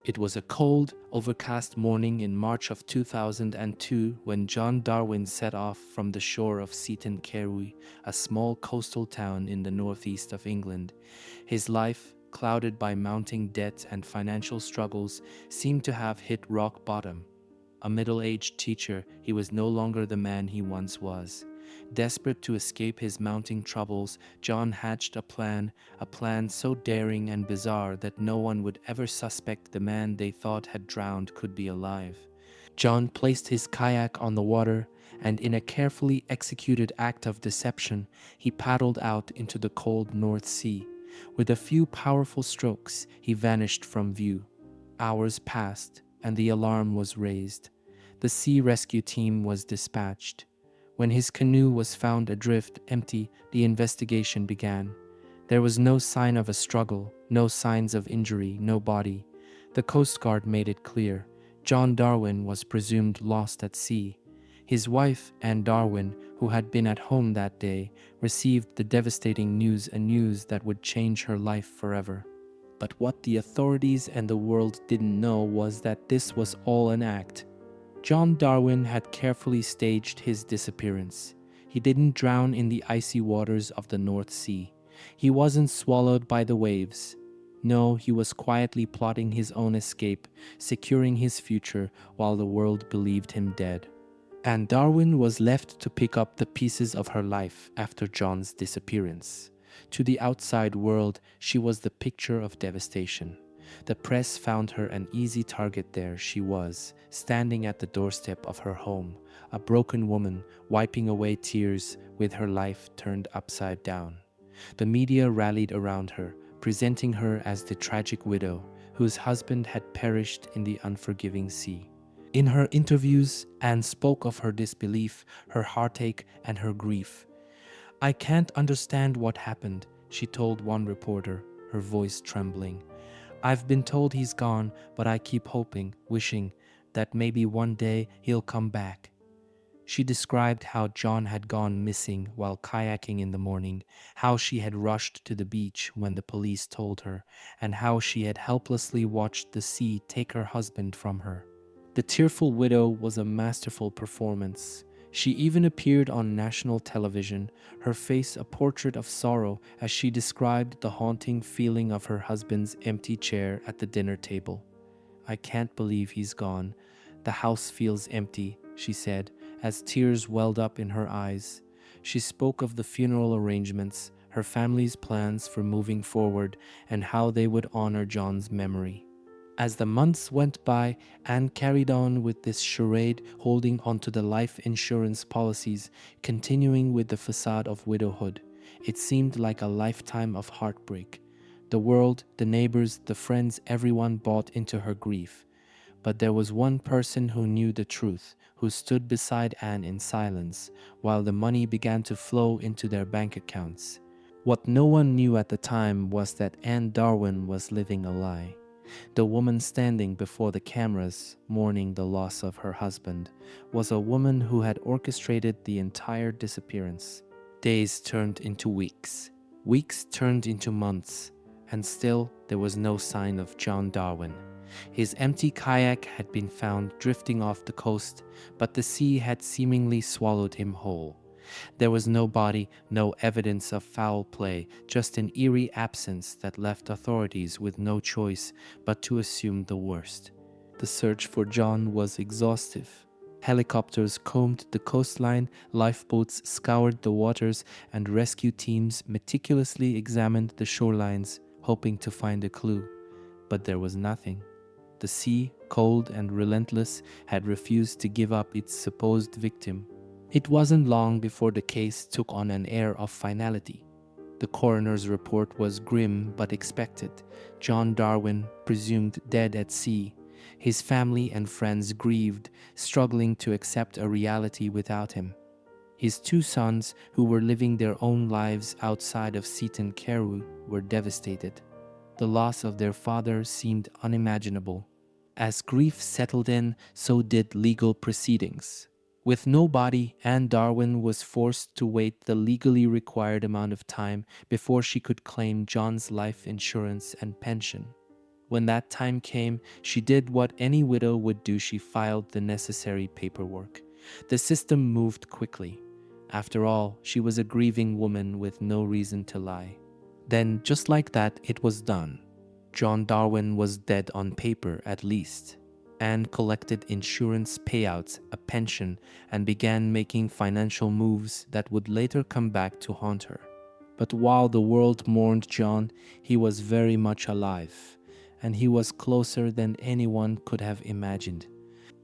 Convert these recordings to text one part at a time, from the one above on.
It was a cold, overcast morning in March of 2002 when John Darwin set off from the shore of Seaton Carew, a small coastal town in the northeast of England. His life, clouded by mounting debt and financial struggles, seemed to have hit rock bottom. A middle-aged teacher, he was no longer the man he once was. Desperate to escape his mounting troubles, John hatched a plan so daring and bizarre that no one would ever suspect the man they thought had drowned could be alive. John placed his kayak on the water, and in a carefully executed act of deception, he paddled out into the cold North Sea. With a few powerful strokes, he vanished from view. Hours passed, and the alarm was raised. The sea rescue team was dispatched. When his canoe was found adrift, empty, the investigation began. There was no sign of a struggle, no signs of injury, no body. The Coast Guard made it clear. John Darwin was presumed lost at sea. His wife, Anne Darwin, who had been at home that day, received the devastating news, a news that would change her life forever. But what the authorities and the world didn't know was that this was all an act. John Darwin had carefully staged his disappearance. He didn't drown in the icy waters of the North Sea. He wasn't swallowed by the waves. No, he was quietly plotting his own escape, securing his future while the world believed him dead. And Darwin was left to pick up the pieces of her life after John's disappearance. To the outside world, she was the picture of devastation. The press found her an easy target. There she was, standing at the doorstep of her home, a broken woman, wiping away tears with her life turned upside down. The media rallied around her, presenting her as the tragic widow whose husband had perished in the unforgiving sea. In her interviews, Anne spoke of her disbelief, her heartache, and her grief. "I can't understand what happened," she told one reporter, her voice trembling. "I've been told he's gone, but I keep hoping, wishing that maybe one day he'll come back." She described how John had gone missing while kayaking in the morning, how she had rushed to the beach when the police told her, and how she had helplessly watched the sea take her husband from her. The tearful widow was a masterful performance. She even appeared on national television, her face a portrait of sorrow as she described the haunting feeling of her husband's empty chair at the dinner table. "I can't believe he's gone. The house feels empty," she said, as tears welled up in her eyes. She spoke of the funeral arrangements, her family's plans for moving forward, and how they would honor John's memory. As the months went by, Anne carried on with this charade, holding onto the life insurance policies, continuing with the facade of widowhood. It seemed like a lifetime of heartbreak. The world, the neighbors, the friends, everyone bought into her grief. But there was one person who knew the truth, who stood beside Anne in silence, while the money began to flow into their bank accounts. What no one knew at the time was that Anne Darwin was living a lie. The woman standing before the cameras, mourning the loss of her husband, was a woman who had orchestrated the entire disappearance. Days turned into weeks. Weeks turned into months, and still there was no sign of John Darwin. His empty kayak had been found drifting off the coast, but the sea had seemingly swallowed him whole. There was no body, no evidence of foul play, just an eerie absence that left authorities with no choice but to assume the worst. The search for John was exhaustive. Helicopters combed the coastline, lifeboats scoured the waters, and rescue teams meticulously examined the shorelines, hoping to find a clue. But there was nothing. The sea, cold and relentless, had refused to give up its supposed victim. It wasn't long before the case took on an air of finality. The coroner's report was grim but expected. John Darwin, presumed dead at sea. His family and friends grieved, struggling to accept a reality without him. His two sons, who were living their own lives outside of Seaton Carew, were devastated. The loss of their father seemed unimaginable. As grief settled in, so did legal proceedings. With no body, Anne Darwin was forced to wait the legally required amount of time before she could claim John's life insurance and pension. When that time came, she did what any widow would do. She filed the necessary paperwork. The system moved quickly. After all, she was a grieving woman with no reason to lie. Then, just like that, it was done. John Darwin was dead on paper, at least. Anne collected insurance payouts, a pension, and began making financial moves that would later come back to haunt her. But while the world mourned John, he was very much alive, and he was closer than anyone could have imagined.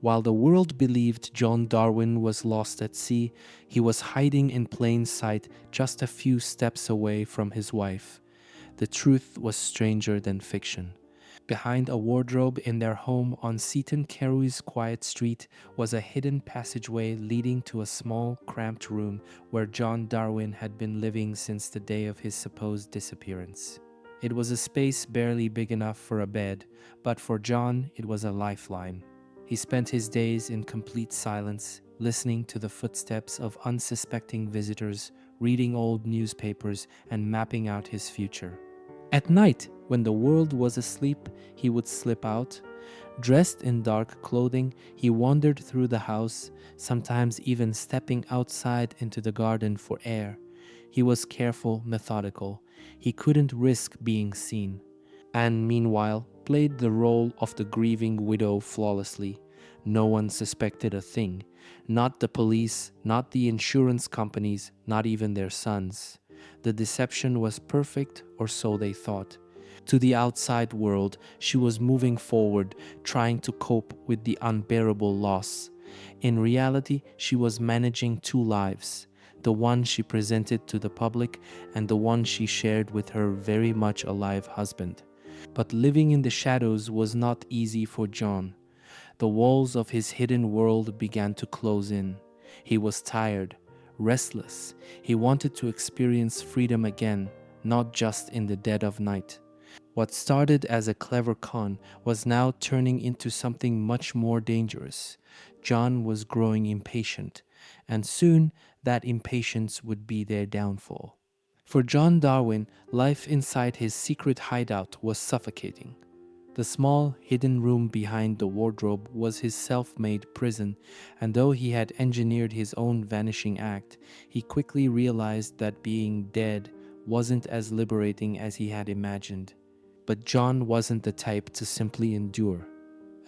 While the world believed John Darwin was lost at sea, he was hiding in plain sight just a few steps away from his wife. The truth was stranger than fiction. Behind a wardrobe in their home on Seaton Carewy's quiet street was a hidden passageway leading to a small, cramped room where John Darwin had been living since the day of his supposed disappearance. It was a space barely big enough for a bed, but for John, it was a lifeline. He spent his days in complete silence, listening to the footsteps of unsuspecting visitors, reading old newspapers, and mapping out his future. At night, when the world was asleep, he would slip out. Dressed in dark clothing, he wandered through the house, sometimes even stepping outside into the garden for air. He was careful, methodical. He couldn't risk being seen. Anne, meanwhile, played the role of the grieving widow flawlessly. No one suspected a thing. Not the police, not the insurance companies, not even their sons. The deception was perfect, or so they thought. To the outside world, she was moving forward, trying to cope with the unbearable loss. In reality, she was managing two lives, the one she presented to the public and the one she shared with her very much alive husband. But living in the shadows was not easy for John. The walls of his hidden world began to close in. He was tired, restless. He wanted to experience freedom again, not just in the dead of night. What started as a clever con was now turning into something much more dangerous. John was growing impatient, and soon that impatience would be their downfall. For John Darwin, life inside his secret hideout was suffocating. The small, hidden room behind the wardrobe was his self-made prison, and though he had engineered his own vanishing act, he quickly realized that being dead wasn't as liberating as he had imagined. But John wasn't the type to simply endure.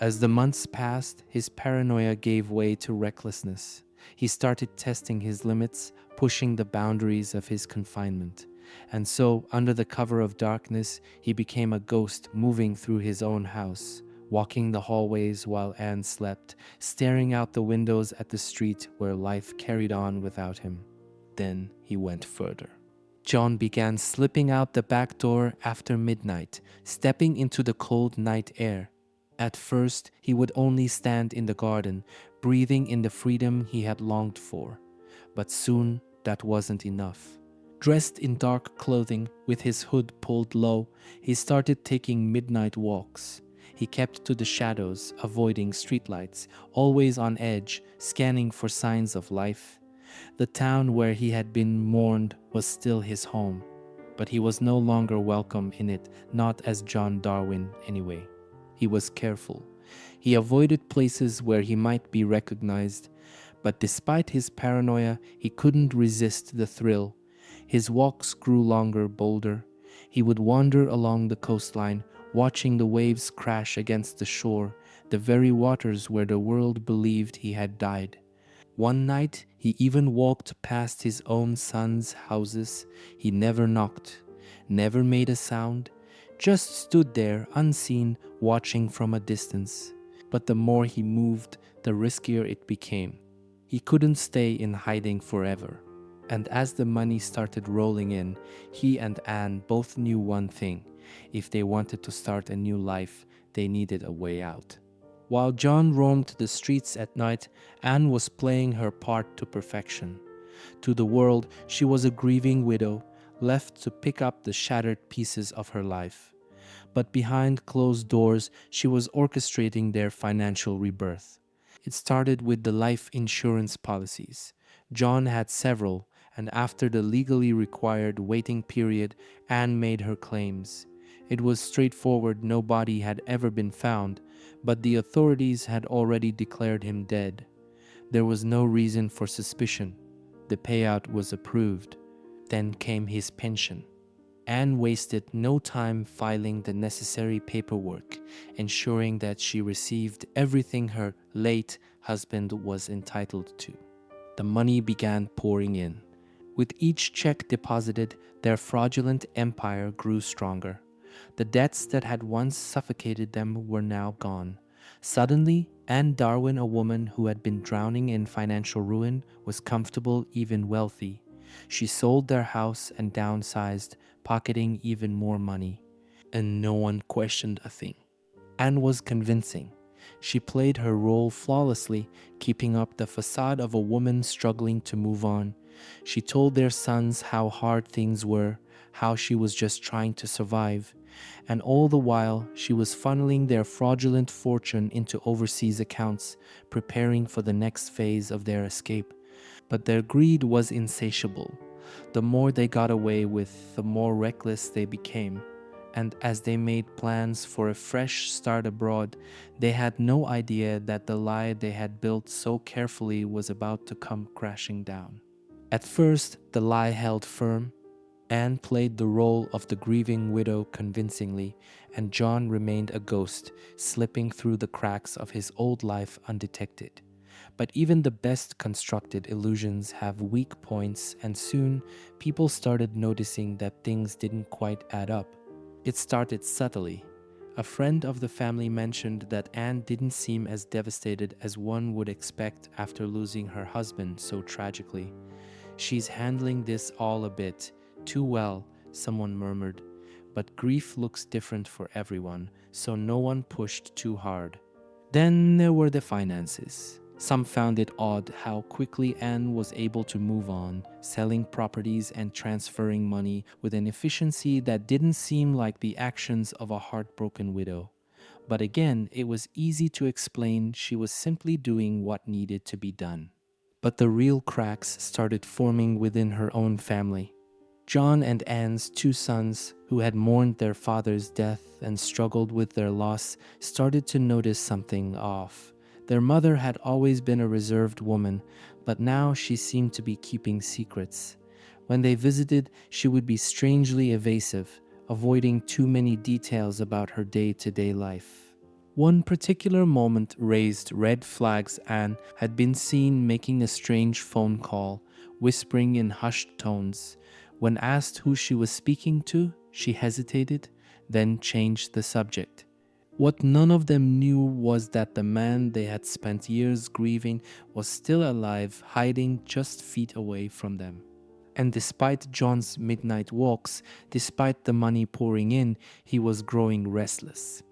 As the months passed, his paranoia gave way to recklessness. He started testing his limits, pushing the boundaries of his confinement. And so, under the cover of darkness, he became a ghost moving through his own house, walking the hallways while Anne slept, staring out the windows at the street where life carried on without him. Then he went further. John began slipping out the back door after midnight, stepping into the cold night air. At first, he would only stand in the garden, breathing in the freedom he had longed for. But soon, that wasn't enough. Dressed in dark clothing, with his hood pulled low, he started taking midnight walks. He kept to the shadows, avoiding streetlights, always on edge, scanning for signs of life. The town where he had been mourned was still his home, but he was no longer welcome in it, not as John Darwin anyway. He was careful. He avoided places where he might be recognized, but despite his paranoia, he couldn't resist the thrill. His walks grew longer, bolder. He would wander along the coastline, watching the waves crash against the shore, the very waters where the world believed he had died. One night, he even walked past his own son's houses. He never knocked, never made a sound, just stood there unseen, watching from a distance. But the more he moved, the riskier it became. He couldn't stay in hiding forever. And as the money started rolling in, he and Anne both knew one thing. If they wanted to start a new life, they needed a way out. While John roamed the streets at night, Anne was playing her part to perfection. To the world, she was a grieving widow, left to pick up the shattered pieces of her life. But behind closed doors, she was orchestrating their financial rebirth. It started with the life insurance policies. John had several, and after the legally required waiting period, Anne made her claims. It was straightforward, no body had ever been found, but the authorities had already declared him dead. There was no reason for suspicion. The payout was approved. Then came his pension. Anne wasted no time filing the necessary paperwork, ensuring that she received everything her late husband was entitled to. The money began pouring in. With each check deposited, their fraudulent empire grew stronger. The debts that had once suffocated them were now gone. Suddenly, Anne Darwin, a woman who had been drowning in financial ruin, was comfortable, even wealthy. She sold their house and downsized, pocketing even more money. And no one questioned a thing. Anne was convincing. She played her role flawlessly, keeping up the facade of a woman struggling to move on. She told their sons how hard things were, how she was just trying to survive, and all the while she was funneling their fraudulent fortune into overseas accounts, preparing for the next phase of their escape. But their greed was insatiable. The more they got away with, the more reckless they became. And as they made plans for a fresh start abroad, they had no idea that the lie they had built so carefully was about to come crashing down. At first, the lie held firm. Anne played the role of the grieving widow convincingly, and John remained a ghost, slipping through the cracks of his old life undetected. But even the best constructed illusions have weak points, and soon people started noticing that things didn't quite add up. It started subtly. A friend of the family mentioned that Anne didn't seem as devastated as one would expect after losing her husband so tragically. "She's handling this all a bit too well," someone murmured. But grief looks different for everyone, so no one pushed too hard. Then there were the finances. Some found it odd how quickly Anne was able to move on, selling properties and transferring money with an efficiency that didn't seem like the actions of a heartbroken widow. But again, it was easy to explain. She was simply doing what needed to be done. But the real cracks started forming within her own family. John and Anne's two sons, who had mourned their father's death and struggled with their loss, started to notice something off. Their mother had always been a reserved woman, but now she seemed to be keeping secrets. When they visited, she would be strangely evasive, avoiding too many details about her day-to-day life. One particular moment raised red flags. Anne had been seen making a strange phone call, whispering in hushed tones. When asked who she was speaking to, she hesitated, then changed the subject. What none of them knew was that the man they had spent years grieving was still alive, hiding just feet away from them. And despite John's midnight walks, despite the money pouring in, he was growing restless.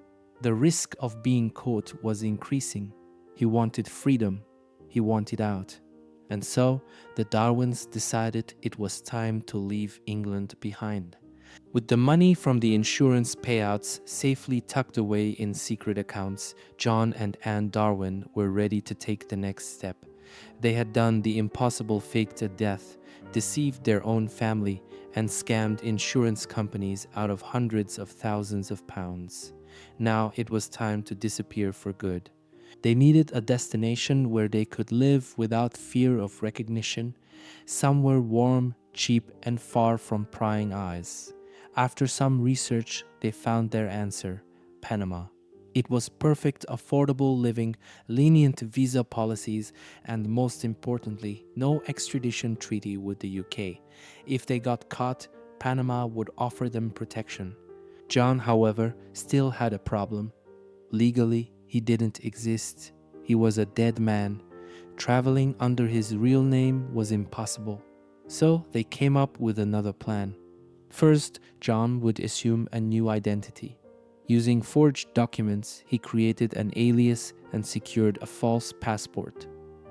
The risk of being caught was increasing. He wanted freedom. He wanted out. And so the Darwins decided it was time to leave England behind. With the money from the insurance payouts safely tucked away in secret accounts, John and Anne Darwin were ready to take the next step. They had done the impossible, faked a death, deceived their own family, and scammed insurance companies out of hundreds of thousands of pounds. Now it was time to disappear for good. They needed a destination where they could live without fear of recognition, somewhere warm, cheap, and far from prying eyes. After some research, they found their answer: Panama. It was perfect, affordable living, lenient visa policies, and most importantly, no extradition treaty with the UK. If they got caught, Panama would offer them protection. John, however, still had a problem. Legally, he didn't exist. He was a dead man. Traveling under his real name was impossible. So they came up with another plan. First, John would assume a new identity. Using forged documents, he created an alias and secured a false passport.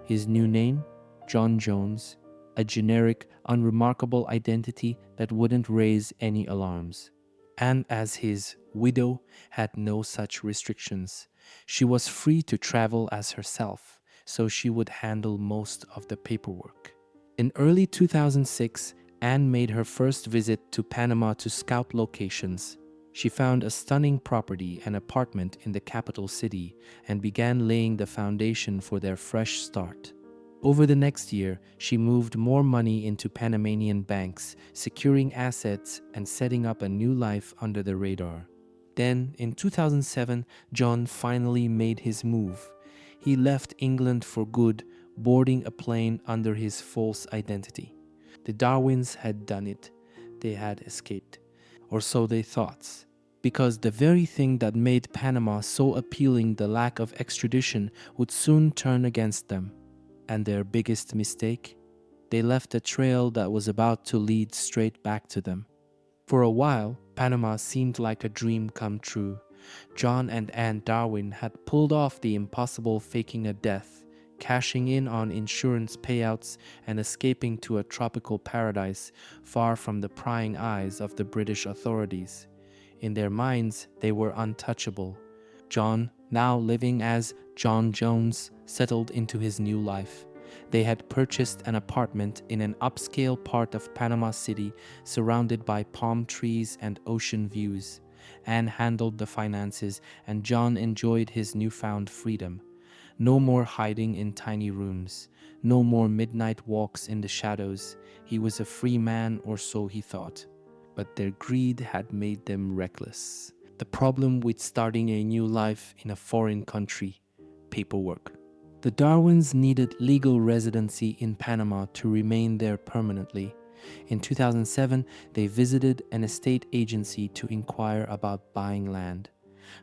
His new name? John Jones, a generic, unremarkable identity that wouldn't raise any alarms. And as his widow had no such restrictions. She was free to travel as herself, so she would handle most of the paperwork. In early 2006, Anne made her first visit to Panama to scout locations. She found a stunning property, an apartment in the capital city, and began laying the foundation for their fresh start. Over the next year, she moved more money into Panamanian banks, securing assets and setting up a new life under the radar. Then, in 2007, John finally made his move. He left England for good, boarding a plane under his false identity. The Darwins had done it. They had escaped. Or so they thought. Because the very thing that made Panama so appealing, the lack of extradition, would soon turn against them. And their biggest mistake? They left a trail that was about to lead straight back to them. For a while, Panama seemed like a dream come true. John and Anne Darwin had pulled off the impossible, faking a death, cashing in on insurance payouts, and escaping to a tropical paradise far from the prying eyes of the British authorities. In their minds, they were untouchable. John, now living as John Jones, settled into his new life. They had purchased an apartment in an upscale part of Panama City, surrounded by palm trees and ocean views. Anne handled the finances, and John enjoyed his newfound freedom. No more hiding in tiny rooms. No more midnight walks in the shadows. He was a free man, or so he thought. But their greed had made them reckless. The problem with starting a new life in a foreign country: paperwork. The Darwins needed legal residency in Panama to remain there permanently. In 2007, they visited an estate agency to inquire about buying land.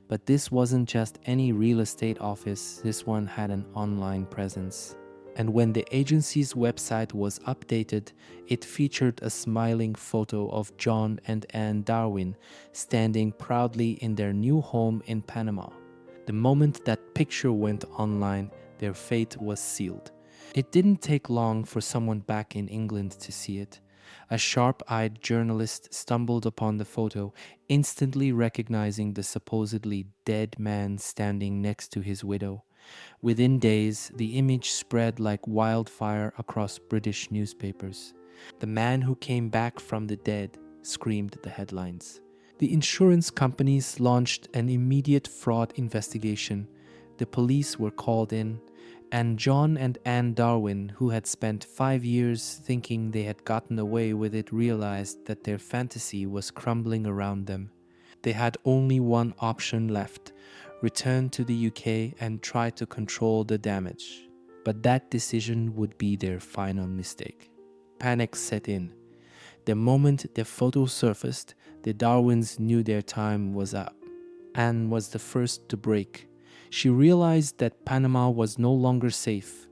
But this wasn't just any real estate office, this one had an online presence. And when the agency's website was updated, it featured a smiling photo of John and Anne Darwin standing proudly in their new home in Panama. The moment that picture went online, their fate was sealed. It didn't take long for someone back in England to see it. A sharp-eyed journalist stumbled upon the photo, instantly recognizing the supposedly dead man standing next to his widow. Within days, the image spread like wildfire across British newspapers. "The man who came back from the dead," screamed the headlines. The insurance companies launched an immediate fraud investigation. The police were called in, and John and Anne Darwin, who had spent 5 years thinking they had gotten away with it, realized that their fantasy was crumbling around them. They had only one option left: return to the UK and try to control the damage. But that decision would be their final mistake. Panic set in. The moment the photo surfaced, the Darwins knew their time was up. Anne was the first to break. She realized that Panama was no longer safe.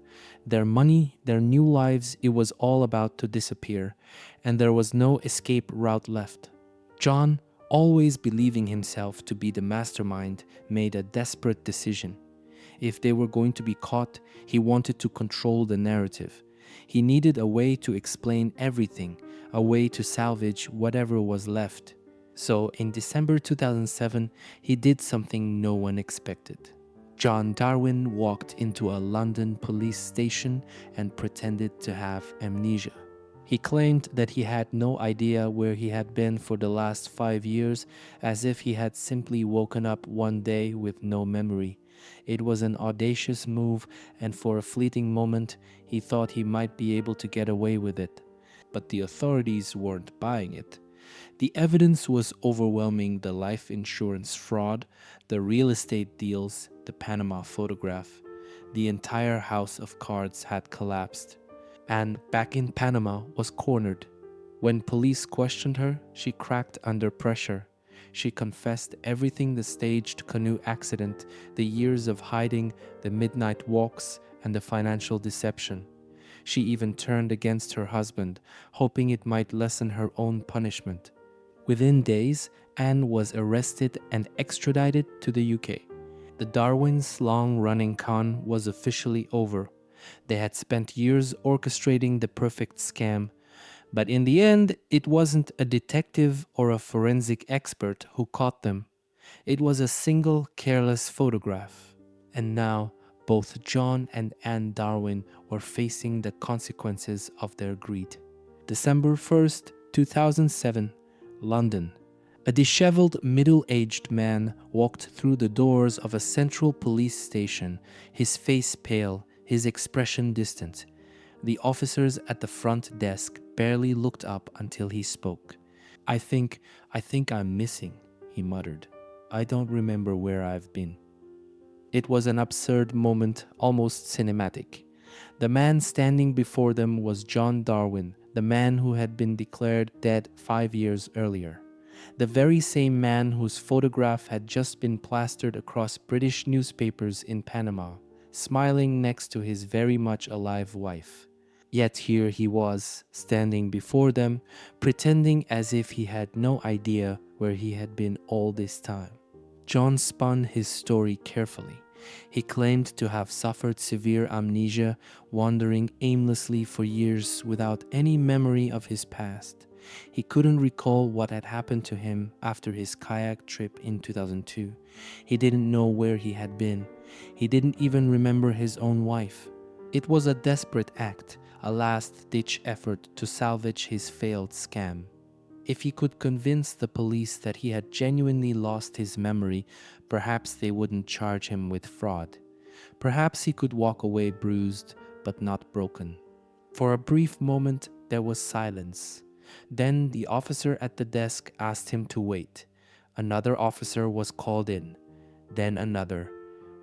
Their money, their new lives, it was all about to disappear, and there was no escape route left. John, always believing himself to be the mastermind, made a desperate decision. If they were going to be caught, he wanted to control the narrative. He needed a way to explain everything, a way to salvage whatever was left. So in December 2007, he did something no one expected. John Darwin walked into a London police station and pretended to have amnesia. He claimed that he had no idea where he had been for the last 5 years, as if he had simply woken up one day with no memory. It was an audacious move, and for a fleeting moment, he thought he might be able to get away with it. But the authorities weren't buying it. The evidence was overwhelming: the life insurance fraud, the real estate deals, the Panama photograph. The entire house of cards had collapsed. And back in Panama was cornered. When police questioned her, she cracked under pressure. She confessed everything: the staged canoe accident, the years of hiding, the midnight walks, and the financial deception. She even turned against her husband, hoping it might lessen her own punishment. Within days, Anne was arrested and extradited to the UK. The Darwins' long-running con was officially over. They had spent years orchestrating the perfect scam, but in the end, it wasn't a detective or a forensic expert who caught them. It was a single careless photograph. And now, both John and Anne Darwin were facing the consequences of their greed. December 1st, 2007, London. A disheveled, middle-aged man walked through the doors of a central police station, his face pale, his expression distant. The officers at the front desk barely looked up until he spoke. I think, I think I'm missing, he muttered. I don't remember where I've been. It was an absurd moment, almost cinematic. The man standing before them was John Darwin, the man who had been declared dead 5 years earlier. The very same man whose photograph had just been plastered across British newspapers in Panama, smiling next to his very much alive wife. Yet here he was, standing before them, pretending as if he had no idea where he had been all this time. John spun his story carefully. He claimed to have suffered severe amnesia, wandering aimlessly for years without any memory of his past. He couldn't recall what had happened to him after his kayak trip in 2002. He didn't know where he had been. He didn't even remember his own wife. It was a desperate act, a last-ditch effort to salvage his failed scam. If he could convince the police that he had genuinely lost his memory, perhaps they wouldn't charge him with fraud. Perhaps he could walk away bruised, but not broken. For a brief moment, there was silence. Then the officer at the desk asked him to wait. Another officer was called in. Then another.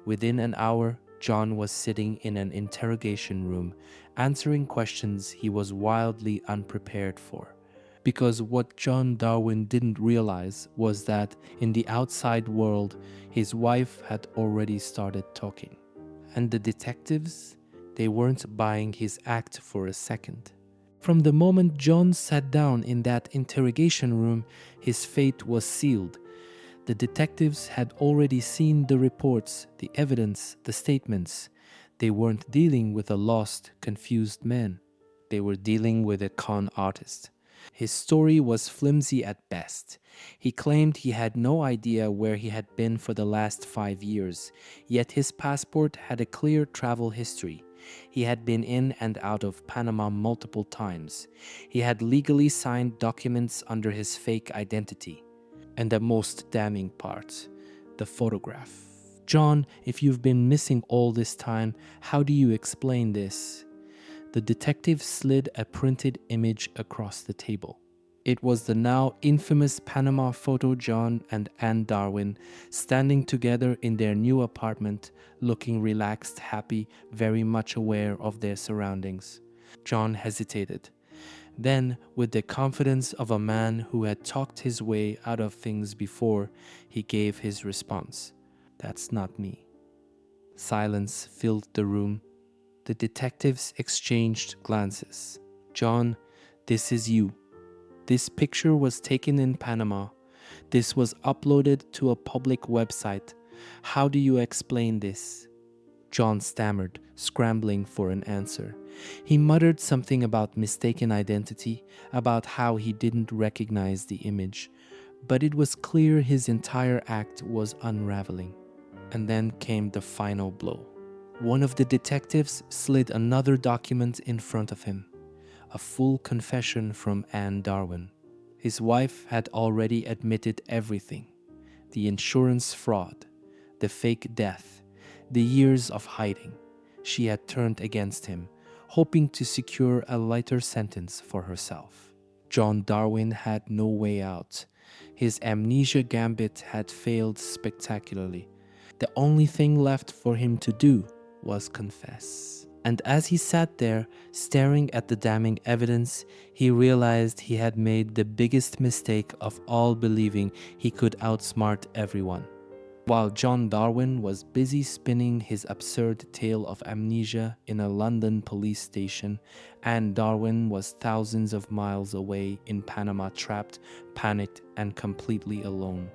Within an hour, John was sitting in an interrogation room, answering questions he was wildly unprepared for. Because what John Darwin didn't realize was that in the outside world, his wife had already started talking. And the detectives, they weren't buying his act for a second. From the moment John sat down in that interrogation room, his fate was sealed. The detectives had already seen the reports, the evidence, the statements. They weren't dealing with a lost, confused man. They were dealing with a con artist. His story was flimsy at best. He claimed he had no idea where he had been for the last 5 years, yet his passport had a clear travel history. He had been in and out of Panama multiple times. He had legally signed documents under his fake identity. And the most damning part, the photograph. John, if you've been missing all this time, how do you explain this? The detective slid a printed image across the table. It was the now infamous Panama photo John and Anne Darwin standing together in their new apartment, looking relaxed, happy, very much aware of their surroundings. John hesitated. Then, with the confidence of a man who had talked his way out of things before, he gave his response. That's not me. Silence filled the room. The detectives exchanged glances. John, this is you. This picture was taken in Panama. This was uploaded to a public website. How do you explain this? John stammered, scrambling for an answer. He muttered something about mistaken identity, about how he didn't recognize the image, but it was clear his entire act was unraveling. And then came the final blow. One of the detectives slid another document in front of him, a full confession from Anne Darwin. His wife had already admitted everything: the insurance fraud, the fake death, the years of hiding. She had turned against him, hoping to secure a lighter sentence for herself. John Darwin had no way out. His amnesia gambit had failed spectacularly. The only thing left for him to do was confess. And as he sat there, staring at the damning evidence, he realized he had made the biggest mistake of all, believing he could outsmart everyone. While John Darwin was busy spinning his absurd tale of amnesia in a London police station, Anne Darwin was thousands of miles away in Panama, trapped, panicked, and completely alone.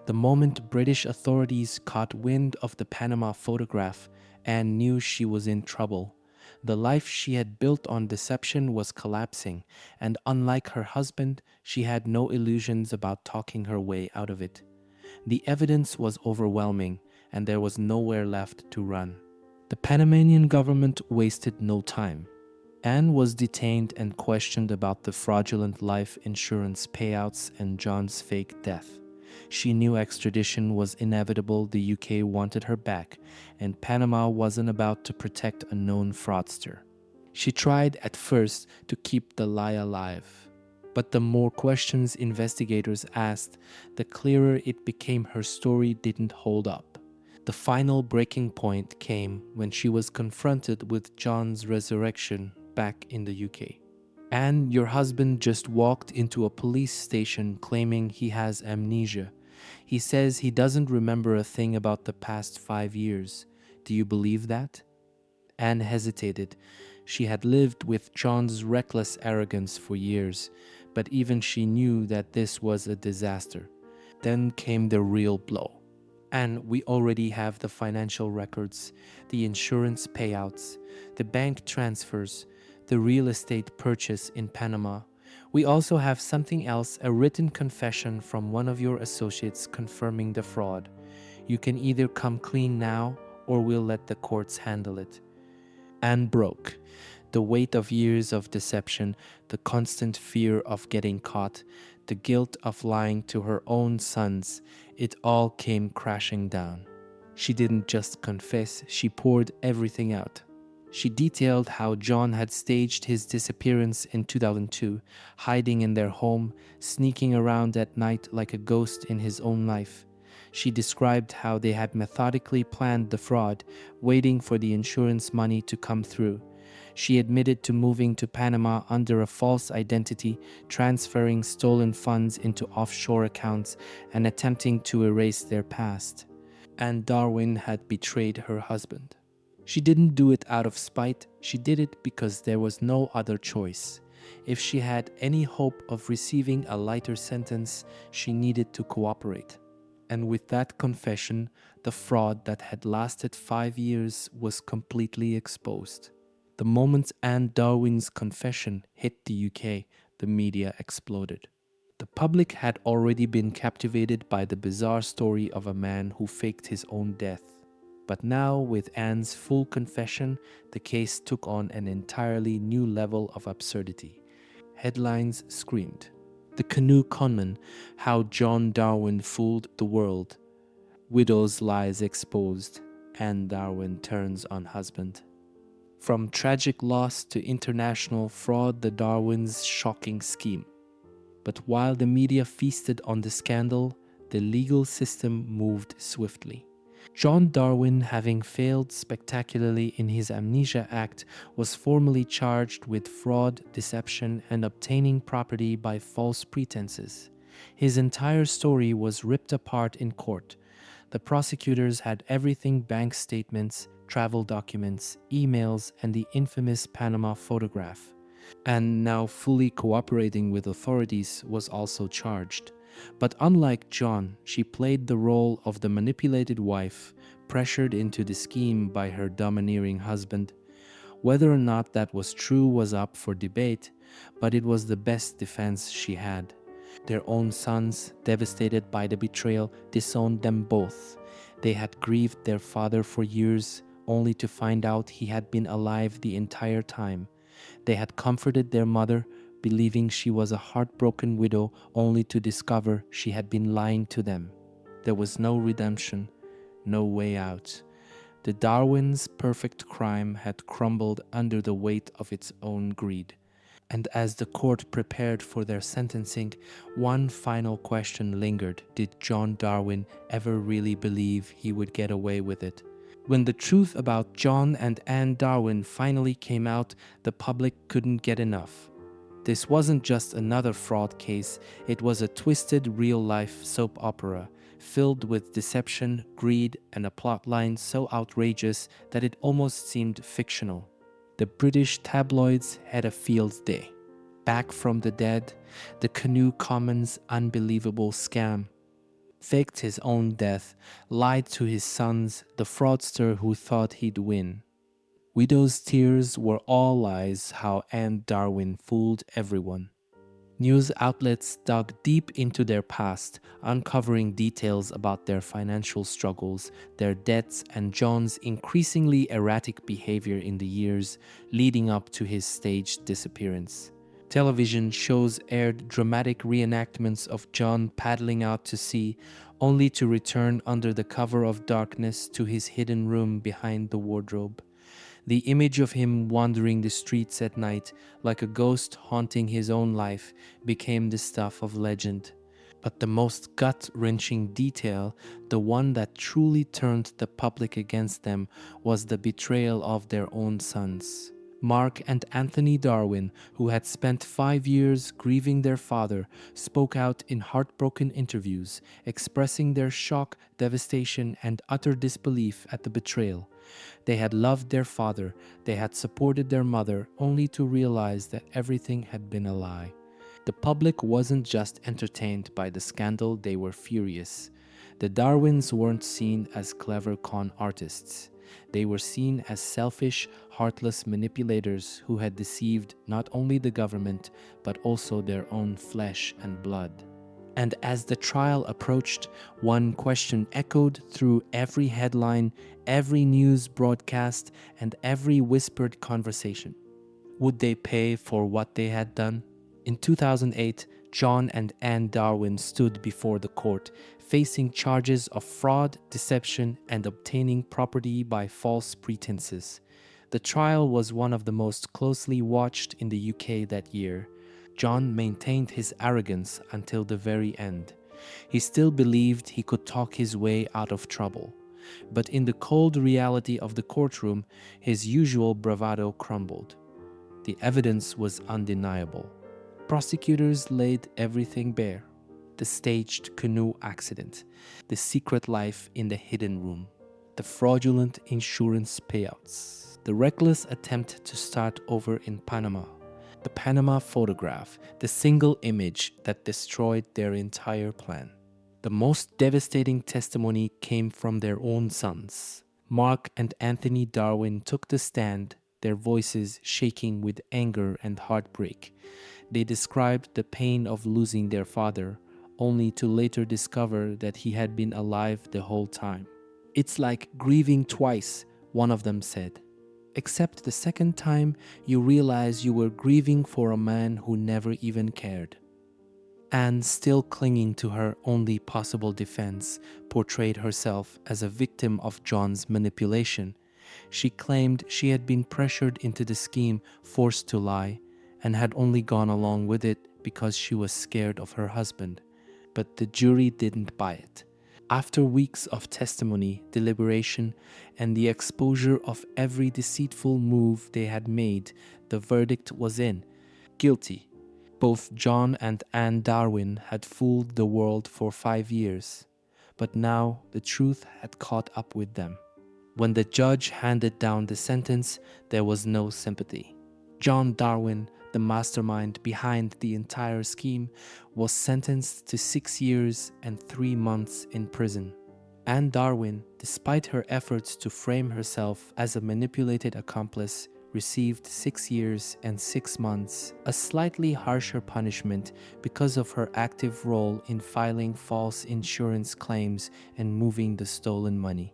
The moment British authorities caught wind of the Panama photograph, Anne knew she was in trouble. The life she had built on deception was collapsing, and unlike her husband, she had no illusions about talking her way out of it. The evidence was overwhelming, and there was nowhere left to run. The Panamanian government wasted no time. Anne was detained and questioned about the fraudulent life insurance payouts and John's fake death. She knew extradition was inevitable, the UK wanted her back, and Panama wasn't about to protect a known fraudster. She tried at first to keep the lie alive, but the more questions investigators asked, the clearer it became her story didn't hold up. The final breaking point came when she was confronted with John's resurrection back in the UK. "And your husband just walked into a police station claiming he has amnesia. He says he doesn't remember a thing about the past 5 years. Do you believe that?" Anne hesitated. She had lived with John's reckless arrogance for years, but even she knew that this was a disaster. Then came the real blow. "And we already have the financial records, the insurance payouts, the bank transfers, the real estate purchase in Panama. We also have something else, a written confession from one of your associates confirming the fraud. You can either come clean now or we'll let the courts handle it." Anne broke. The weight of years of deception, the constant fear of getting caught, the guilt of lying to her own sons, it all came crashing down. She didn't just confess, she poured everything out. She detailed how John had staged his disappearance in 2002, hiding in their home, sneaking around at night like a ghost in his own life. She described how they had methodically planned the fraud, waiting for the insurance money to come through. She admitted to moving to Panama under a false identity, transferring stolen funds into offshore accounts, and attempting to erase their past. And Darwin had betrayed her husband. She didn't do it out of spite, she did it because there was no other choice. If she had any hope of receiving a lighter sentence, she needed to cooperate. And with that confession, the fraud that had lasted 5 years was completely exposed. The moment Anne Darwin's confession hit the UK, the media exploded. The public had already been captivated by the bizarre story of a man who faked his own death. But now, with Anne's full confession, the case took on an entirely new level of absurdity. Headlines screamed, "The Canoe Conman, How John Darwin Fooled the World." "Widow's Lies Exposed. Anne Darwin Turns on Husband." From tragic loss to international fraud, the Darwins' shocking scheme. But while the media feasted on the scandal, the legal system moved swiftly. John Darwin, having failed spectacularly in his Amnesia Act, was formally charged with fraud, deception, and obtaining property by false pretenses. His entire story was ripped apart in court. The prosecutors had everything: bank statements, travel documents, emails, and the infamous Panama photograph. And now, fully cooperating with authorities, was also charged. But unlike John, she played the role of the manipulated wife, pressured into the scheme by her domineering husband. Whether or not that was true was up for debate, but it was the best defense she had. Their own sons, devastated by the betrayal, disowned them both. They had grieved their father for years, only to find out he had been alive the entire time. They had comforted their mother, believing she was a heartbroken widow, only to discover she had been lying to them. There was no redemption, no way out. The Darwins' perfect crime had crumbled under the weight of its own greed. And as the court prepared for their sentencing, one final question lingered. Did John Darwin ever really believe he would get away with it? When the truth about John and Anne Darwin finally came out, the public couldn't get enough. This wasn't just another fraud case, it was a twisted real-life soap opera, filled with deception, greed, and a plotline so outrageous that it almost seemed fictional. The British tabloids had a field day. Back from the dead, the Canoe Common's unbelievable scam. Faked his own death, lied to his sons, the fraudster who thought he'd win. Widow's tears were all lies, how Anne Darwin fooled everyone. News outlets dug deep into their past, uncovering details about their financial struggles, their debts, and John's increasingly erratic behavior in the years leading up to his staged disappearance. Television shows aired dramatic reenactments of John paddling out to sea, only to return under the cover of darkness to his hidden room behind the wardrobe. The image of him wandering the streets at night, like a ghost haunting his own life, became the stuff of legend. But the most gut-wrenching detail, the one that truly turned the public against them, was the betrayal of their own sons. Mark and Anthony Darwin, who had spent 5 years grieving their father, spoke out in heartbroken interviews, expressing their shock, devastation, and utter disbelief at the betrayal. They had loved their father, they had supported their mother, only to realize that everything had been a lie. The public wasn't just entertained by the scandal, they were furious. The Darwins weren't seen as clever con artists. They were seen as selfish, heartless manipulators who had deceived not only the government, but also their own flesh and blood. And as the trial approached, one question echoed through every headline, every news broadcast, and every whispered conversation. Would they pay for what they had done? In 2008, John and Anne Darwin stood before the court, facing charges of fraud, deception, and obtaining property by false pretenses. The trial was one of the most closely watched in the UK that year. John maintained his arrogance until the very end. He still believed he could talk his way out of trouble. But in the cold reality of the courtroom, his usual bravado crumbled. The evidence was undeniable. Prosecutors laid everything bare: the staged canoe accident, the secret life in the hidden room, the fraudulent insurance payouts, the reckless attempt to start over in Panama, the Panama photograph, the single image that destroyed their entire plan. The most devastating testimony came from their own sons. Mark and Anthony Darwin took the stand, their voices shaking with anger and heartbreak. They described the pain of losing their father, only to later discover that he had been alive the whole time. "It's like grieving twice," one of them said. "Except the second time, you realize you were grieving for a man who never even cared." Anne, still clinging to her only possible defense, portrayed herself as a victim of John's manipulation. She claimed she had been pressured into the scheme, forced to lie, and had only gone along with it because she was scared of her husband. But the jury didn't buy it. After weeks of testimony, deliberation, and the exposure of every deceitful move they had made, the verdict was in: guilty. Both John and Anne Darwin had fooled the world for 5 years, but now the truth had caught up with them. When the judge handed down the sentence, there was no sympathy. John Darwin, the mastermind behind the entire scheme, was sentenced to 6 years and 3 months in prison. Anne Darwin, despite her efforts to frame herself as a manipulated accomplice, received 6 years and 6 months, a slightly harsher punishment because of her active role in filing false insurance claims and moving the stolen money.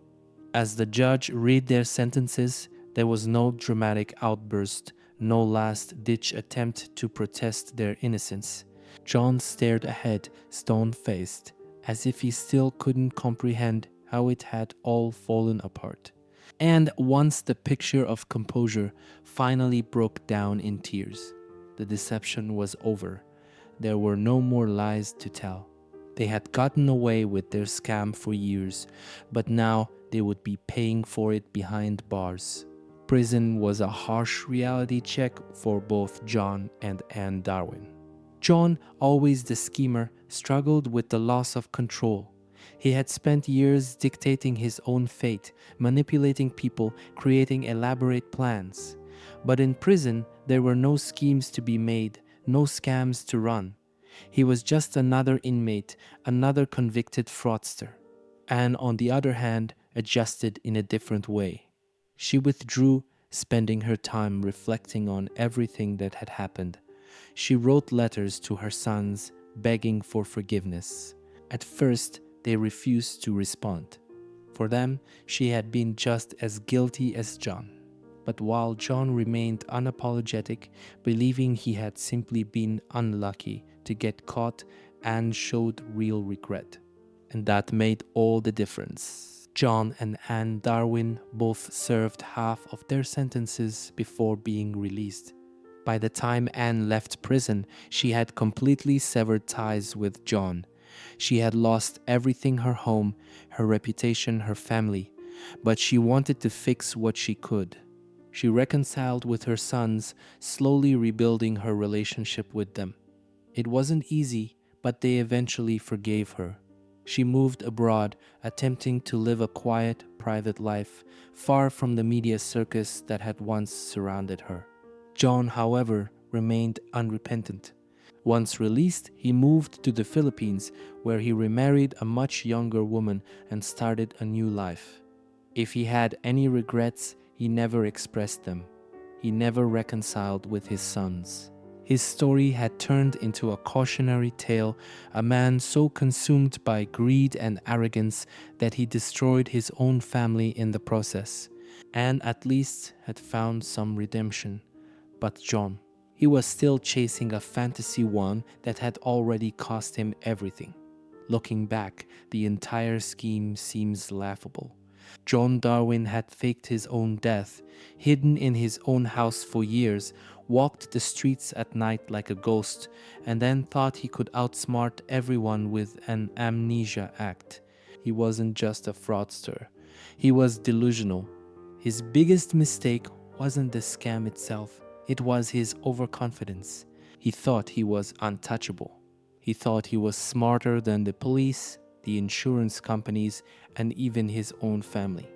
As the judge read their sentences, there was no dramatic outburst, no last-ditch attempt to protest their innocence. John stared ahead, stone-faced, as if he still couldn't comprehend how it had all fallen apart. And once the picture of composure finally broke down in tears, the deception was over. There were no more lies to tell. They had gotten away with their scam for years, but now they would be paying for it behind bars. Prison was a harsh reality check for both John and Anne Darwin. John, always the schemer, struggled with the loss of control. He had spent years dictating his own fate, manipulating people, creating elaborate plans. But in prison, there were no schemes to be made, no scams to run. He was just another inmate, another convicted fraudster. Anne, on the other hand, adjusted in a different way. She withdrew, spending her time reflecting on everything that had happened. She wrote letters to her sons begging for forgiveness. At first, they refused to respond. For them, she had been just as guilty as John. But while John remained unapologetic, believing he had simply been unlucky to get caught, Anne showed real regret. And that made all the difference. John and Anne Darwin both served half of their sentences before being released. By the time Anne left prison, she had completely severed ties with John. She had lost everything: her home, her reputation, her family. But she wanted to fix what she could. She reconciled with her sons, slowly rebuilding her relationship with them. It wasn't easy, but they eventually forgave her. She moved abroad, attempting to live a quiet, private life, far from the media circus that had once surrounded her. John, however, remained unrepentant. Once released, he moved to the Philippines, where he remarried a much younger woman and started a new life. If he had any regrets, he never expressed them. He never reconciled with his sons. His story had turned into a cautionary tale, a man so consumed by greed and arrogance that he destroyed his own family in the process. Anne at least had found some redemption. But John, he was still chasing a fantasy one that had already cost him everything. Looking back, the entire scheme seems laughable. John Darwin had faked his own death, hidden in his own house for years, walked the streets at night like a ghost, and then thought he could outsmart everyone with an amnesia act. He wasn't just a fraudster. He was delusional. His biggest mistake wasn't the scam itself. It was his overconfidence. He thought he was untouchable. He thought he was smarter than the police, the insurance companies, and even his own family.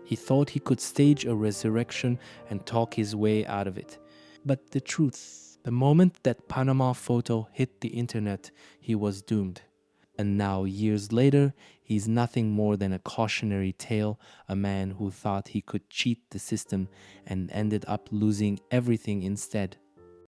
He thought he could stage a resurrection and talk his way out of it. But the truth, the moment that Panama photo hit the internet, he was doomed. And now, years later, he's nothing more than a cautionary tale, a man who thought he could cheat the system and ended up losing everything instead.